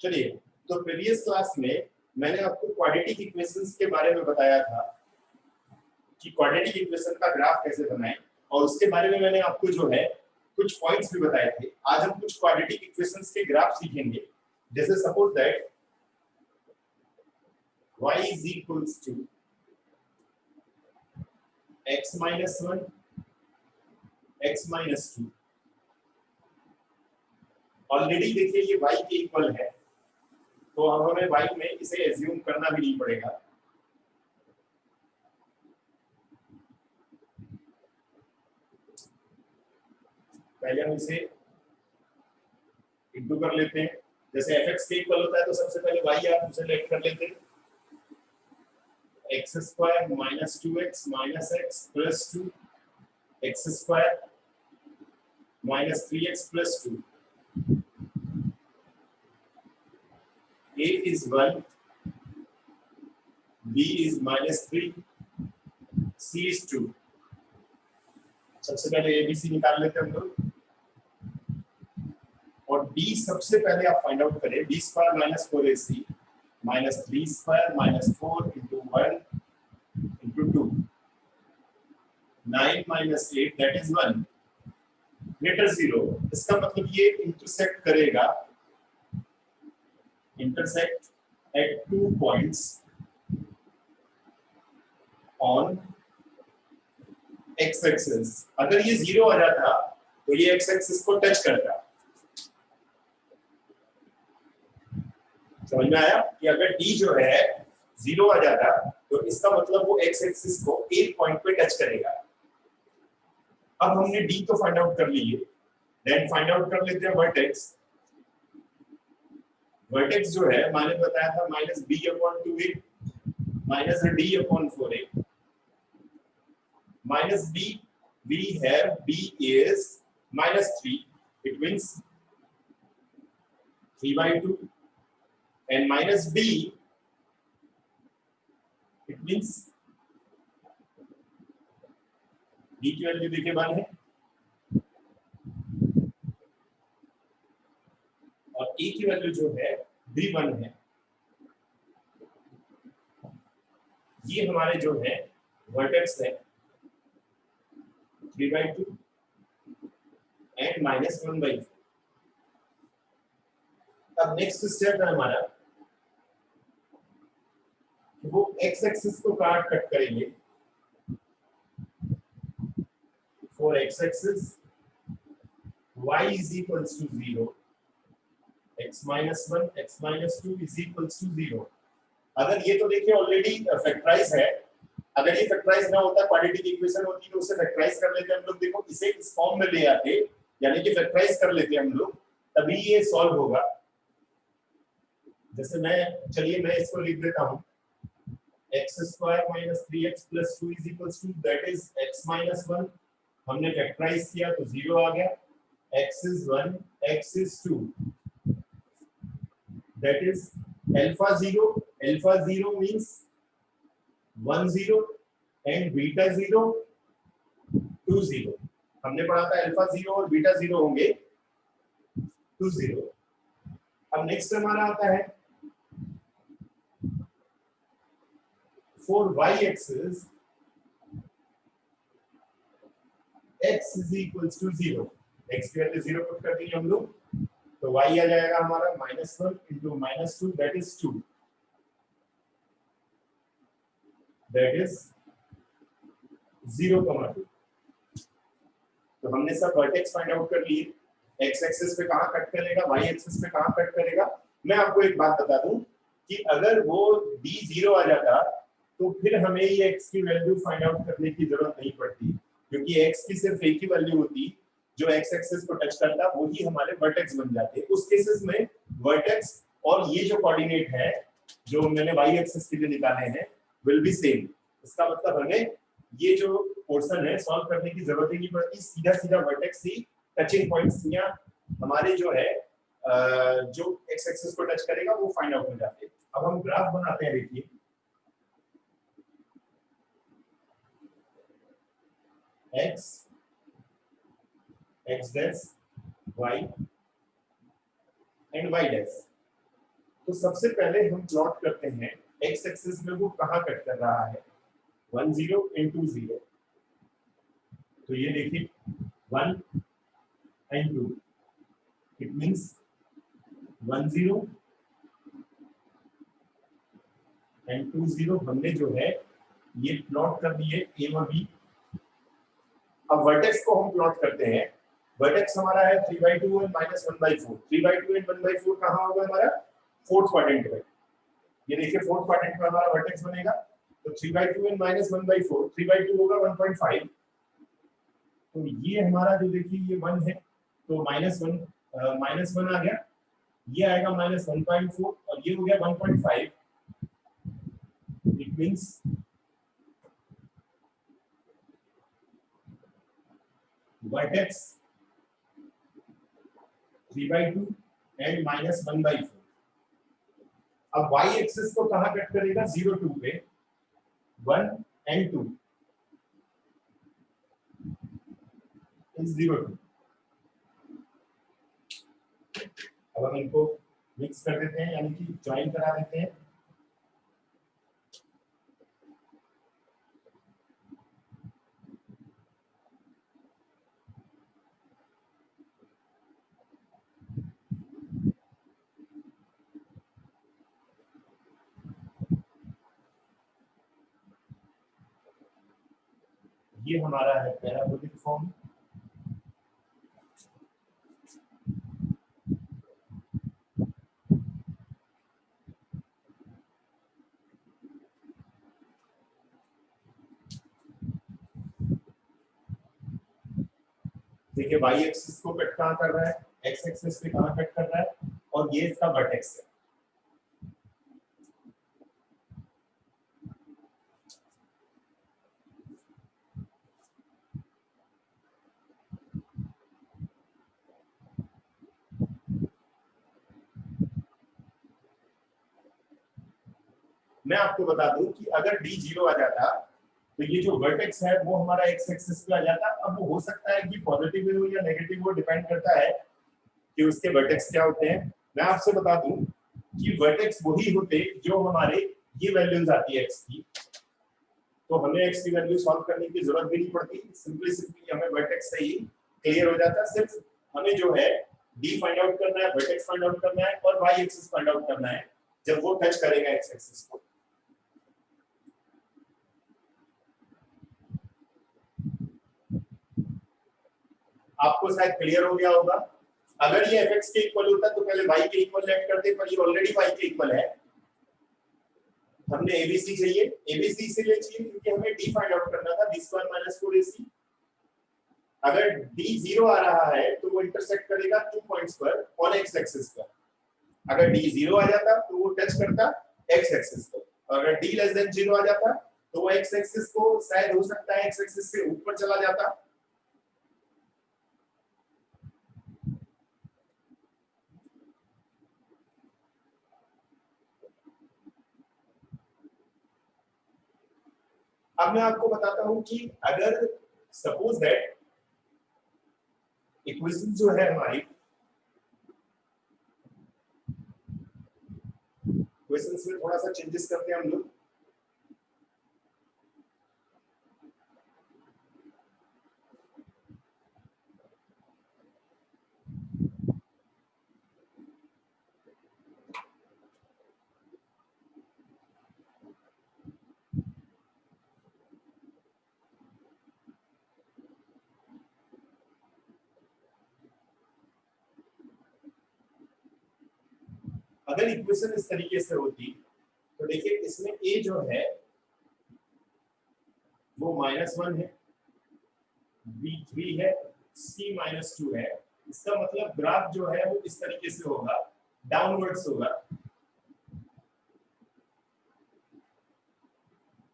चलिए, तो previous class में मैंने आपको क्वाड्रेटिक इक्वेशंस के बारे में बताया था कि क्वाड्रेटिक इक्वेशन का ग्राफ कैसे बनाएं, और उसके बारे में मैंने आपको जो है कुछ पॉइंट्स भी बताए थे। आज हम कुछ क्वाड्रेटिक इक्वेशंस के ग्राफ सीखेंगे। जैसे suppose that y is equals to x minus 1 x minus 2। Already देखिए ये y के इक्वल है, तो अब हमें y में इसे एज्यूम करना भी नहीं पड़ेगा। पहले हम इसे इंटू कर लेते हैं। जैसे fx के इक्वल होता है तो सबसे पहले y आप उसे लेट कर लेते हैं। x square minus 2x minus x plus 2 x square minus 3x plus 2। a is 1, b is minus 3, c is 2। सबसे पहले abc निकाल लेते हैं हम लोग, और d सबसे पहले आप फाइंड आउट करें। b square minus 4ac minus 3 square minus 4 into 1 into 2, 9 minus 8 that is 1 greater 0। इसका मतलब ये इंटरसेक्ट करेगा, intersect at 2 points on x axis। अगर ये 0 आ जाता तो ये x axis को टच करता। समझ में आया कि अगर d जो है 0 आ जाता तो इसका मतलब वो x axis को एक पॉइंट पे टच करेगा। अब हमने d को फाइंड आउट कर लिए, देन फाइंड आउट कर लेते हैं वर्टेक्स। वर्टेक्स जो है मैंने बताया था minus b upon 2a minus d upon 4a minus b, we have b is minus 3, it means 3/2, and minus b it means b की वैल्यू देखिए 1 है और a की वैल्यू जो है b 1 है। ये हमारे जो है वर्टेक्स है 3/2 एंड माइनस 1/4। अब नेक्स्ट स्टेप है हमारा, वो x एक्सिस को कट करेंगे। For x axis y is equals to 0, x minus 1 x minus 2 is equals to 0। अगर ये तो देखिए ऑलरेडी फैक्टराइज है, अगर ये फैक्टराइज ना होता क्वाड्रेटिक इक्वेशन होती तो उसे फैक्टराइज कर लेते हम लोग। देखो इसे इस फॉर्म में ले आते, यानी कि फैक्टराइज कर लेते हम लोग, तभी ये सॉल्व होगा। जैसे चलिए मैं इसको लिख देता हूं, x square minus 3x plus 2 is equals to that is x minus 1। हमने फैक्टराइज किया तो 0 आ गया। x is 1 x is 2 that is alpha 0 means 1 0 and beta 0 2 0। हमने पढ़ा था अल्फा 0 और बीटा 0 होंगे 2 0। अब नेक्स्ट हमारा आता है for y axis x is equals to 0। x की वैल्यू 0 पुट कर देंगे हम लोग, तो y आ जाएगा हमारा -1 into -2 that is 2, that is 0,2। तो हमने सब वर्टेक्स फाइंड आउट कर लिए। x एक्सिस पे कहां कट करेगा, y एक्सिस पे कहां कट करेगा। मैं आपको एक बात बता दूं कि अगर वो d 0 आ जाता तो फिर हमें ये x की वैल्यू फाइंड आउट करने की जरूरत नहीं पड़ती, क्योंकि x की सिर्फ एक ही वैल्यू होती जो x एक्सिस को टच करता, वही हमारे वर्टेक्स बन जाते। उस केसेस में वर्टेक्स और ये जो कोऑर्डिनेट है जो मैंने y एक्सिस के लिए निकाले हैं विल बी सेम। इसका मतलब हमें ये जो पोर्शन है सॉल्व करने की जरूरत ही नहीं पड़ती, सीधा सीधा वर्टेक्स ही टचिंग पॉइंट्स या हमारे जो है जो x एक्सिस को टच करेगा वो फाइंड आउट हो जाते हैं। अब हम ग्राफ बनाते हैं। देखिए x x dash y and y dash। तो सबसे पहले हम प्लॉट करते हैं एक्स एक्सिस में वो कहाँ कट कर रहा है, 1 0 into 0। तो ये देखिए 1 and 2, इट मींस 1 0 and 2 0 हमने जो है ये प्लॉट कर दिए ए और बी। अब वर्टेक्स को हम प्लॉट करते हैं। वर्टेक्स हमारा है 3/2 और -1/4। 3/2 और 1/4 कहाँ होगा हमारा, फोर्थ क्वाड्रेंट में। ये देखिए फोर्थ क्वाड्रेंट में हमारा वर्टेक्स बनेगा। तो 3/2 और -1/4, 3/2 होगा 1.5। तो ये हमारा जो देखिए ये 1 है, तो -1 आ गया, ये आएगा -1.4 और ये हो गया 1.5। It means vertex 3/2 and -1/4। अब y एक्सिस को कहां कट करेगा, 0 2 पे, 1 and 2 is 0 2। अब हम इनको मिक्स कर देते हैं, यानी कि ज्वाइन करा देते हैं। ये हमारा है पैराबोलिक फॉर्म। देखिए y एक्सिस को कट कहां कर रहा है, x एक्सिस पे कहां कट कर रहा है, और ये इसका वर्टेक्स है। मैं आपको बता दूं कि अगर d 0 आ जाता तो ये जो वर्टेक्स है वो हमारा x एक्सिस पे आ जाता। अब वो हो सकता है कि पॉजिटिव हो या नेगेटिव हो, डिपेंड करता है कि उसके वर्टेक्स क्या होते हैं। मैं आपसे बता दूं कि वर्टेक्स वही होते जो हमारे ये वैल्यूज आती है x की, तो हमें x की वैल्यू सॉल्व करने की जरूरत भी नहीं पड़ती। सिंपली हमें वर्टेक्स से ही क्लियर हो जाता। सिर्फ हमें जो है d फाइंड आउट करना है, वर्टेक्स फाइंड आउट करना है और y एक्सिस फाइंड आउट करना है जब वो टच करेगा x एक्सिस को। आपको शायद क्लियर हो गया होगा। अगर ये fx के इक्वल होता तो पहले y के इक्वल लेट करते, पर ये ऑलरेडी y के इक्वल है। हमने abc चाहिए, abc इसलिए चाहिए क्योंकि हमें d फाइंड आउट करना था, d² - 4ac। अगर d 0 आ रहा है तो वो इंटरसेक्ट करेगा 2 पॉइंट्स पर ऑन x एक्सिस पर। अगर d 0 आ जाता तो वो टच करता x एक्सिस को, और अगर d लेस देन 0 आ जाता तो वो x एक्सिस को शायद हो सकता है x एक्सिस से ऊपर चला जाता। अब मैं आपको बताता हूं कि अगर सपोज दैट इक्वेशन जो है हमारी, इक्वेशंस में थोड़ा सा चेंजेस करते हैं हम लोग। अगर इक्वेशन इस तरीके से होती तो देखिए इसमें a जो है वो -1 है, b 3 है, c -2 है। इसका मतलब ग्राफ जो है वो इस तरीके से होगा, डाउनवर्ड्स होगा।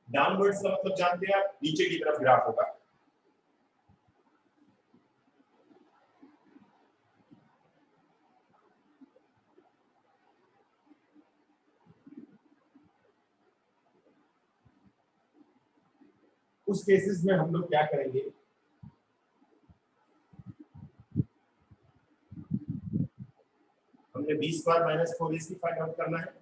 डाउनवर्ड्स का मतलब जानते हैं आप, नीचे की तरफ ग्राफ होगा। उस केसेस में हम लोग क्या करेंगे, हम हमने B square minus 4ac find out करना है।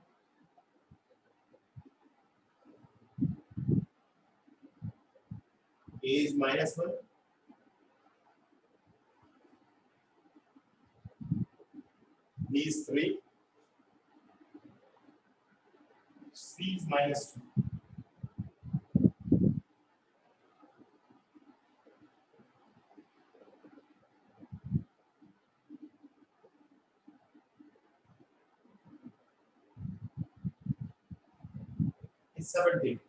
a is -1, b is 3, c is -2. is 17।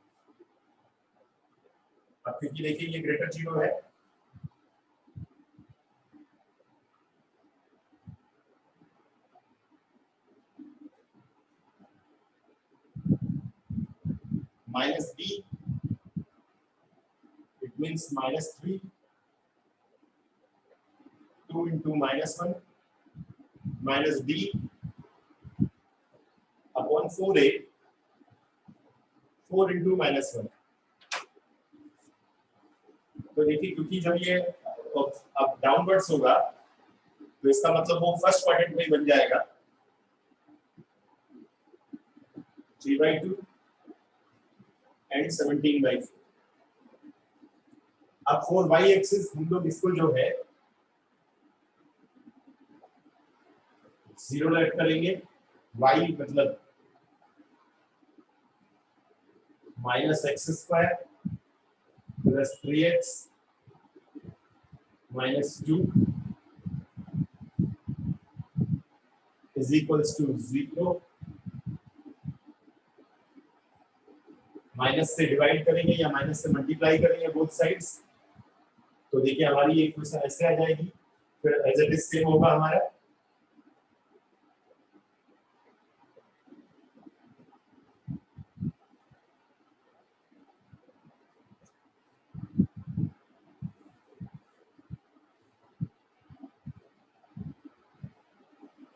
अब क्योंकि देखिए ये ग्रेटर 0 है, minus b, it means -3, 2 into -1, minus d upon 4a, 4 into -1। तो देखिए क्योंकि जब ये अब डाउनवर्ड्स होगा तो इसका मतलब वो फर्स्ट क्वाड्रेंट में बन जाएगा 3/2 एंड 17/4। अब 4y एक्सिस हम लोग इसको जो है 0 लेट करेंगे, y मतलब -x² plus 3x -2 is equals to 0। Minus से डिवाइड करेंगे या माइनस से मल्टीप्लाई करेंगे बोथ साइड्स, तो देखिए हमारी ये इक्वेशन ऐसे आ जाएगी। फिर एज इट इज सेम होगा हमारा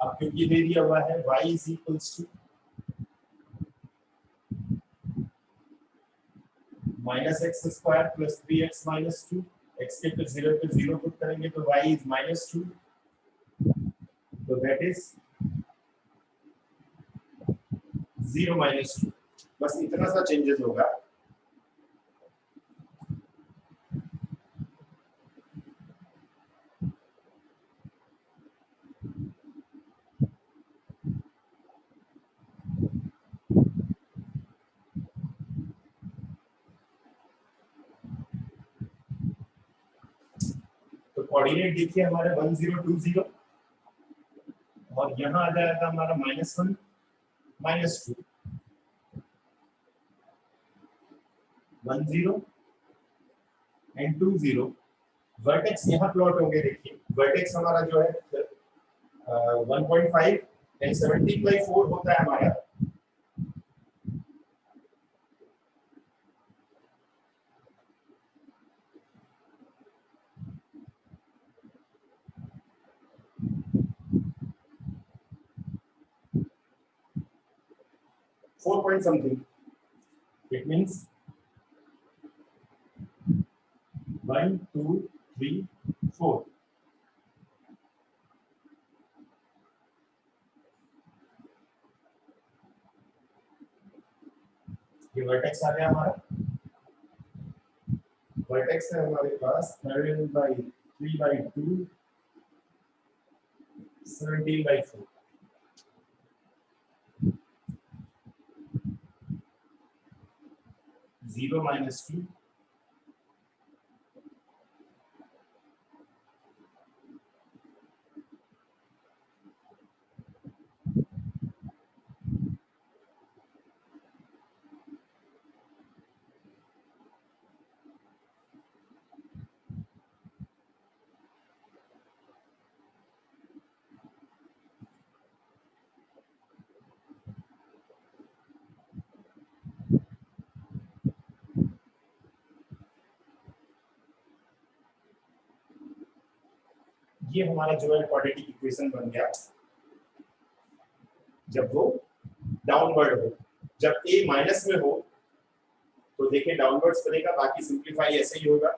अब क्योंकि दे दिया हुआ है y is equals to -x² plus 3x -2, x के फिर 0 पे 0 पुट करेंगे तो y is -2, तो दैट इज 0 -2। बस इतना सा चेंजेस होगा। तो कोऑर्डिनेट देखिए हमारे 1 0 2 0 और यहाँ आ जाएगा हमारा -1 -2 1 0 एंड 2 0। वर्टेक्स यहाँ प्लॉट होंगे, देखिए वर्टेक्स हमारा जो है 1.5 एंड 17/4 होता है हमारा। Four point something, it means 1 2 3 4। ये वर्टेक्स आ गया हमारा। वर्टेक्स है हमारे पास 13/3/2 17/4। -2 ये हमारा जो है क्वाड्रेटिक इक्वेशन बन गया जब वो डाउनवर्ड हो। जब a माइनस में हो तो देखिए डाउनवर्ड्स बनेगा, बाकी सिंपलीफाई ऐसे ही होगा।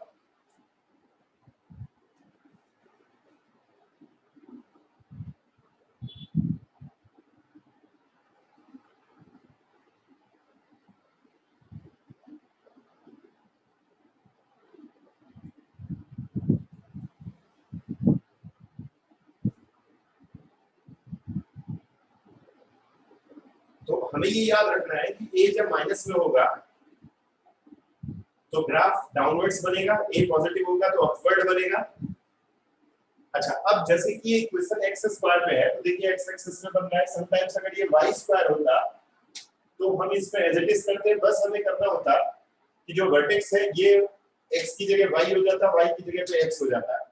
हमें ये याद रखना है कि a जब माइनस में होगा तो ग्राफ डाउनवर्ड्स बनेगा, a पॉजिटिव होगा तो अपवर्ड बनेगा। अच्छा, अब जैसे कि ये क्वेश्चन x स्क्वायर में है तो देखिए x एक्सिस में बन रहा है। समटाइम्स अगर ये y स्क्वायर होता तो हम इसमें एज इट इज करते, बस हमें करना होता कि जो वर्टेक्स है ये x की जगह y हो जाता, y की जगह पे x हो जाता है।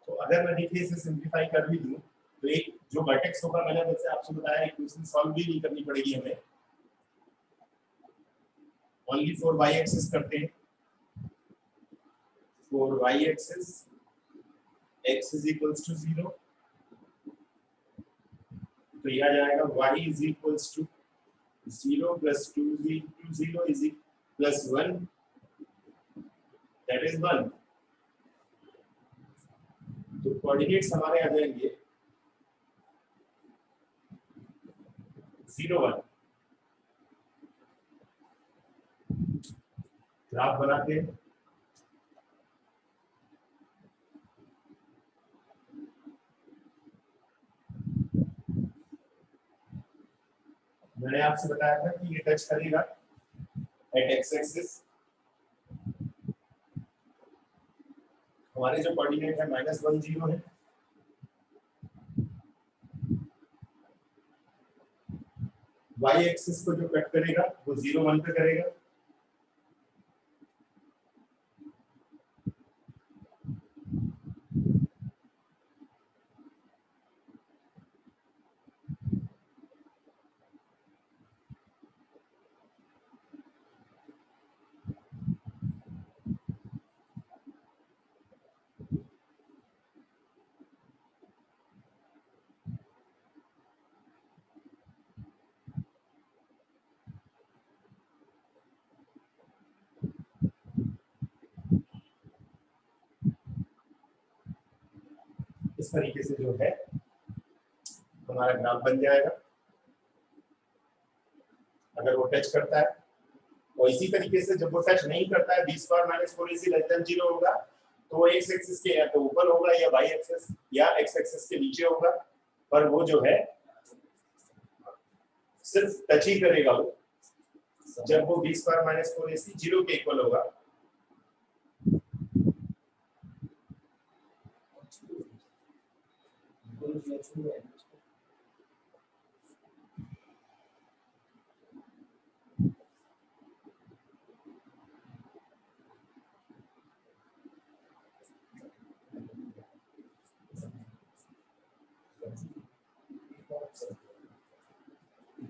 तो अगर मैं देखिए इसे सिंपलीफाई कर भी दूं तो एक जो वर्टेक्स होगा, मैंने वैसे आपसे बताया इक्वेशन सॉल्व भी नहीं करनी पड़ेगी हमें, ओनली फॉर y एक्सिस करते हैं। For y axis x is equals to 0 तो यह आ जाएगा y is equals to 0 plus 2 0 is plus 1 that is 1। तो कोऑर्डिनेट्स हमारे आ जाएंगे 0 1। ग्राफ बनाते हैं। मैंने आपसे बताया था कि ये टच करेगा एट एक्स एक्सिस। हमारे जो कोऑर्डिनेट है -1 0 है। y एक्सिस को जो कट करेगा वो 0 1 पे करेगा। इस तरीके से जो है हमारा ग्राफ बन जाएगा अगर वो टच करता है। और इसी तरीके से जब वो टच नहीं करता है, b square minus 4ac less than 0 होगा तो वो x एक्सिस के या तो ऊपर होगा या y एक्सिस या x एक्सिस के नीचे होगा, पर वो जो है सिर्फ टच ही करेगा वो जब वो b स्क्वायर माइनस 4ac 0 के इक्वल होगा।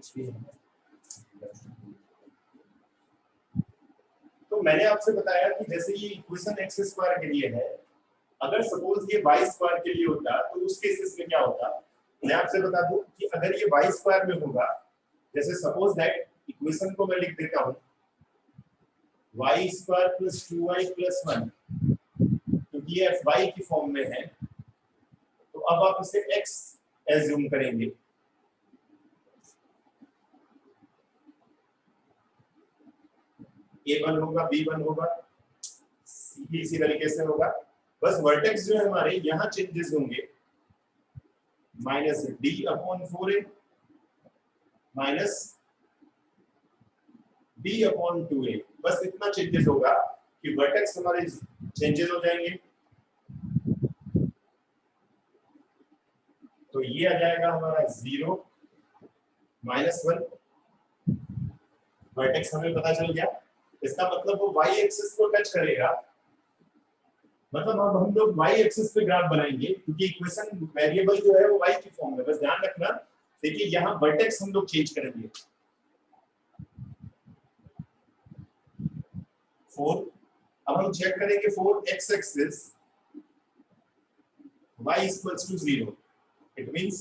कुछ भी है। तो मैंने आपसे बताया कि जैसे ये इक्वेशन एक्स स्क्वायर के लिए है, अगर सपोज ये वाई स्क्वायर के लिए होता तो उस केसेस में क्या होता। मैं आपसे बता दूं कि अगर ये वाई स्क्वायर में होगा, जैसे सपोज दैट इक्वेशन को मैं लिख देता हूं Y square plus 2y plus 1, क्योंकि ये एफ वाई की फॉर्म में है, तो अब आप इसे x एज्यूम करेंगे। a1 होगा, b1 होगा, c इसी तरीके से होगा। बस वर्टेक्स जो है हमारे यहाँ चेंजेस होंगे, minus d upon 4a minus b upon 2a, बस इतना चेंजेस होगा कि वर्टेक्स हमारे चेंजेस हो जाएंगे। तो ये आ जाएगा हमारा 0 -1, वर्टेक्स हमें पता चल गया। इसका मतलब वो y एक्सिस को टच करेगा, मतलब अब हम लोग y एक्सिस पे ग्राफ बनाएंगे, क्योंकि इक्वेशन वेरिएबल जो है वो y की फॉर्म में। बस ध्यान रखना, देखिए यहाँ वर्टेक्स हम लोग चेंज करेंगे 4। अब हम चेक करेंगे 4 x axis y equals to 0, it means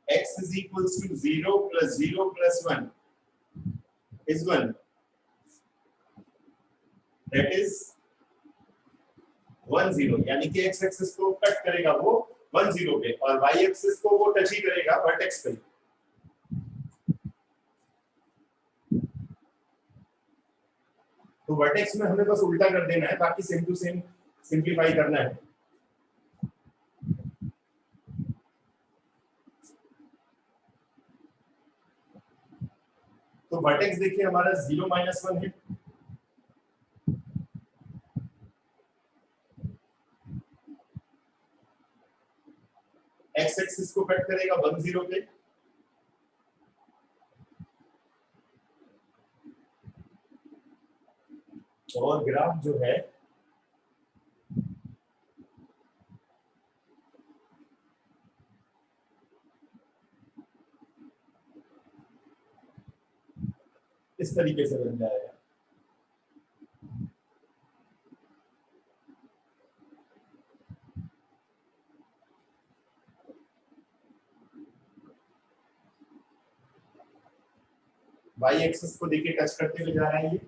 x is equals to 0 plus 0 plus 1 is 1, that is 1 0, यानी कि x एक्सिस को कट करेगा वो 1 0 पे, और y एक्सिस को वो टच ही करेगा वर्टेक्स पे। तो वर्टेक्स में हमें बस उल्टा कर देना है, बाकी सेम टू सेम सिंपलीफाई करना है। तो वर्टेक्स देखिए हमारा 0 -1 है, x एक्सिस को कट करेगा 1 0 पे, और ग्राफ जो है इस तरीके से बन जाएगा। y एक्सिस को देखिए टच करते हुए जा रहा है ये,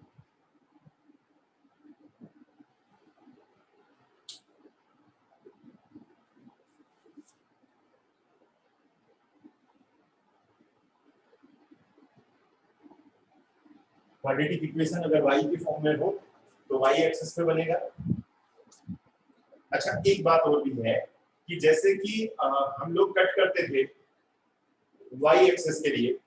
क्वाड्रेटिक इक्वेशन अगर y की फॉर्म में हो तो y एक्सिस पे बनेगा। अच्छा, एक बात और भी है कि जैसे कि हम लोग कट करते थे y एक्सिस के लिए,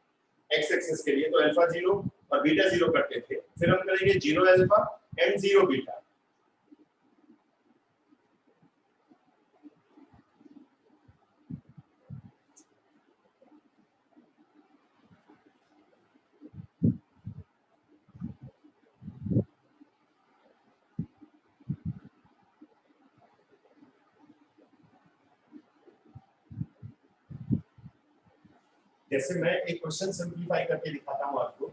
x एक्सिस के लिए, तो अल्फा 0 और बीटा 0 करते थे, फिर हम करेंगे 0 अल्फा एंड 0 बीटा। जैसे मैं एक क्वेश्चन सिंपलीफाई करके दिखाता हूं आपको।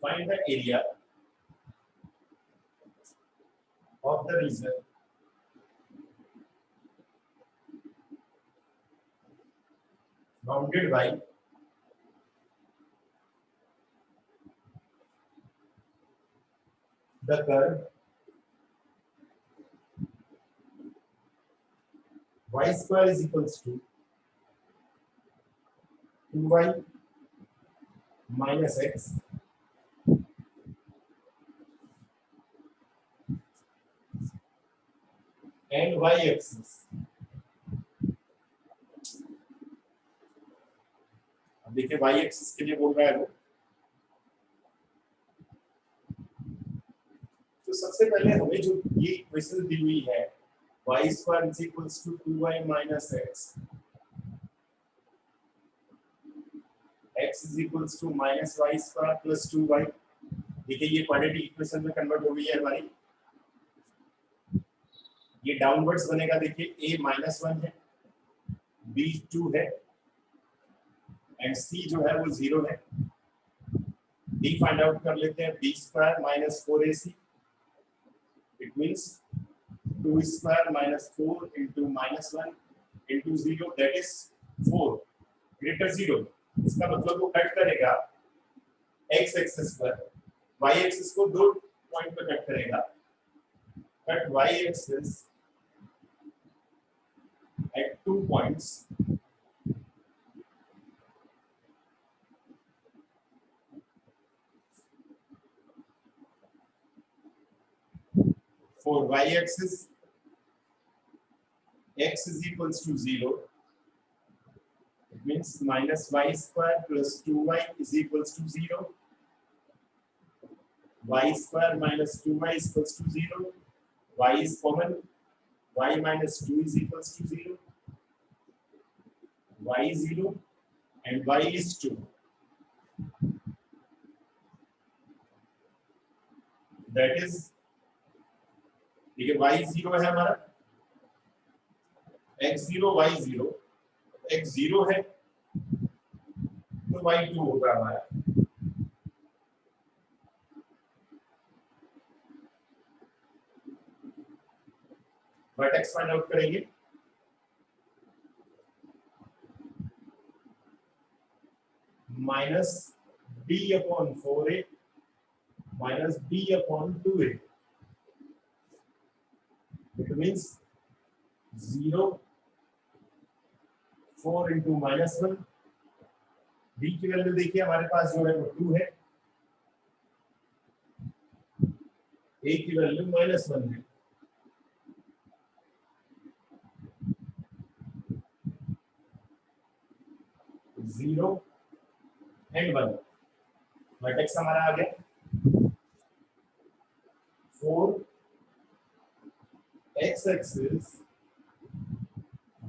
find the area of the region bounded by the curve y square is equals to 2y minus x and y axis. अब देखिए y एक्सिस के लिए बोल रहा है वो, तो सबसे पहले हमें जो ये इक्वेशन दी हुई है y square is equals to 2y minus x is equals to minus y square plus 2y, देखिए ये क्वाड्रेटिक इक्वेशन में कन्वर्ट हो गई है हमारी। ये डाउनवर्ड्स बनेगा, देखिए a -1 है, b 2 है एंड c जो है वो 0 है। d फाइंड आउट कर लेते हैं, b square minus 4ac, it means 2 square minus 4 into -1 into 0 that is 4 greater 0। इसका मतलब वो कट करेगा x एक्सिस पर, y एक्सिस को दो पॉइंट पर कट करेगा, cut y axis at 2 points for y axis x is equals to 0, it means minus y square plus 2y is equals to 0, y square minus 2y is equals to 0, y is common, y minus 2 is equals to 0, y is 0 and y is 2, that is ठीक है y 0 है हमारा, x 0 y 0, x 0 है तो y 2 होगा हमारा। Vertex find out करेंगे, minus b upon 4a minus b upon 2a, it means 0 4 into -1, b की वैल्यू देखिए हमारे पास जो है वो 2 है, a की वैल्यू -1 है, जीरो एंड 1, वर्टेक्स हमारा आ गया 4 x axis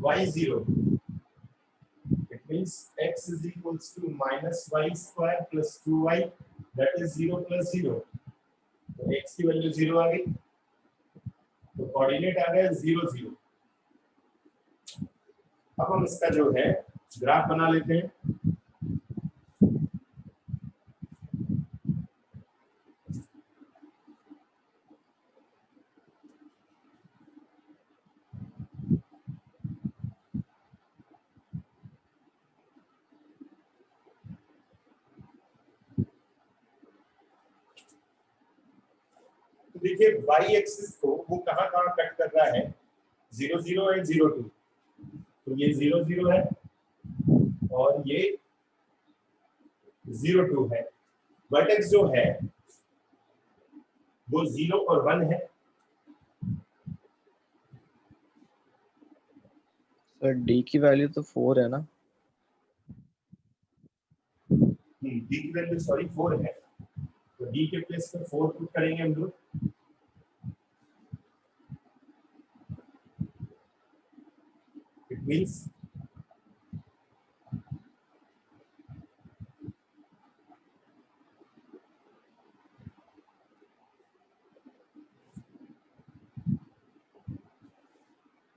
y 0, it means x is equals to minus y square plus 2y, that is 0 plus 0, तो x की वैल्यू 0 आ गई, तो कोऑर्डिनेट आ गया 0 0। अब हम इसका जो है ग्राफ बना लेते हैं। तो देखिए y एक्सिस को वो कहां कट कर रहा है, 0 0 एंड 0 2, तो ये 0 0 है और ये 0 2 है। वर्टेक्स जो है वो 0 और 1 है। सर d की वैल्यू तो 4 है ना? d की वैल्यू सॉरी 4 है, तो d के प्लेस पे 4 पुट करेंगे हम लोग, it means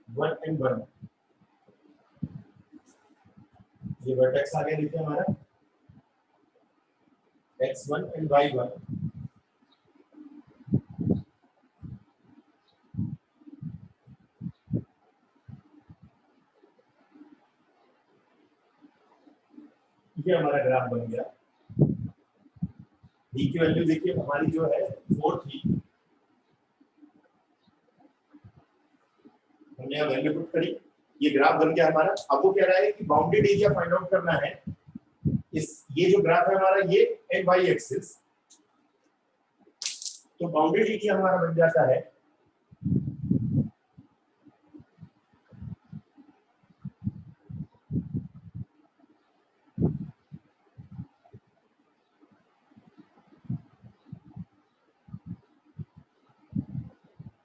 one and one, ये वर्टेक्स आ गया देखिए हमारा, x1 and y1. ये हमारा ग्राफ बन गया। d की वैल्यू देखिए हमारी जो है 4 थी, हमने यहाँ वैल्यू पुट करी, ये ग्राफ बन गया हमारा। अब वो कह रहा है कि बाउंडेड एरिया फाइंड आउट करना है। ये जो ग्राफ है हमारा ये एंड वाई एक्सिस, तो बाउंडेड एरिया हमारा बन जाता है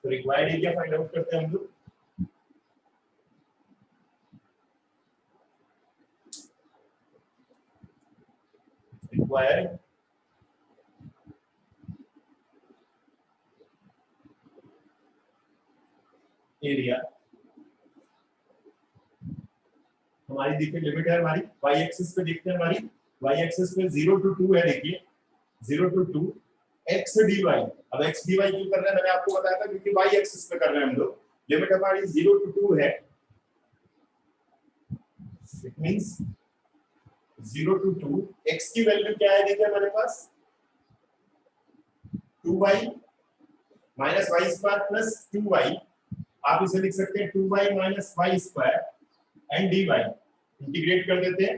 तो रिक्वायर्ड एरिया फाइंड आउट करते हैं हम लोग। रिक्वायर्ड एरिया हमारी देखिए लिमिट है हमारी y एक्सिस पे, देखते हैं हमारी y एक्सिस पे 0 to 2 है, देखिए 0 to 2 x dy। अब x dy क्यों कर रहे हैं मैंने आपको बताया था, क्योंकि y एक्सिस पे कर रहे हैं हम लोग। लिमिट हमारी 0 to 2 है, इट मींस 0 to 2 x की वैल्यू क्या है देखिए हमारे पास 2y minus Y square plus 2y। आप इसे लिख सकते हैं 2y minus Y square and dy। Integrate कर देते हैं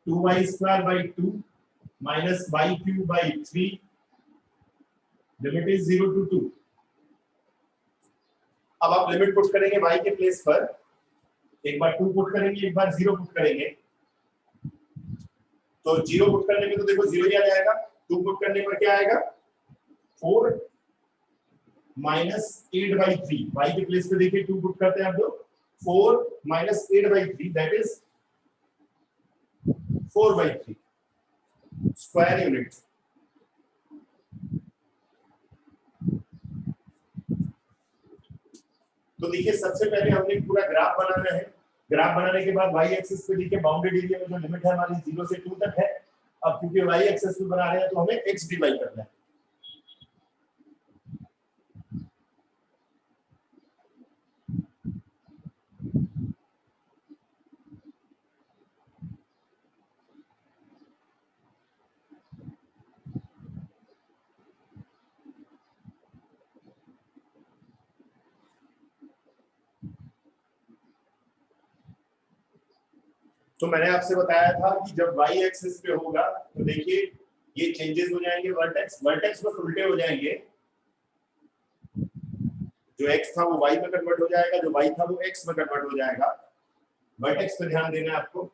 2y square by 2 minus Y cube by 3, limit is 0 to 2। अब आप लिमिट पुट करेंगे y के प्लेस पर, एक बार 2 पुट करेंगे, एक बार 0 पुट करेंगे। तो 0 पुट करने में तो देखो 0 ही आ जाएगा, 2 पुट करने पर क्या आएगा 4 माइनस 8/3। y के प्लेस पे देखिए 2 पुट करते हैं आप लोग, 4 minus 8/3 that is 4/3 square unit. तो देखिए सबसे पहले हमने पूरा ग्राफ बनाना है। ग्राफ बनाने के बाद y एक्सिस पे देखिए बाउंडेड एरिया में जो लिमिट है हमारी 0 से 2 तक है। अब क्योंकि y एक्सिस पे बना रहे हैं तो हमें x dy करना है। तो मैंने आपसे बताया था कि जब y एक्सिस पे होगा तो देखिए ये चेंजेस हो जाएंगे, वर्टेक्स बस उल्टे हो जाएंगे। जो x था वो y में कन्वर्ट हो जाएगा, जो y था वो x में कन्वर्ट हो जाएगा। वर्टेक्स पे ध्यान देना है आपको।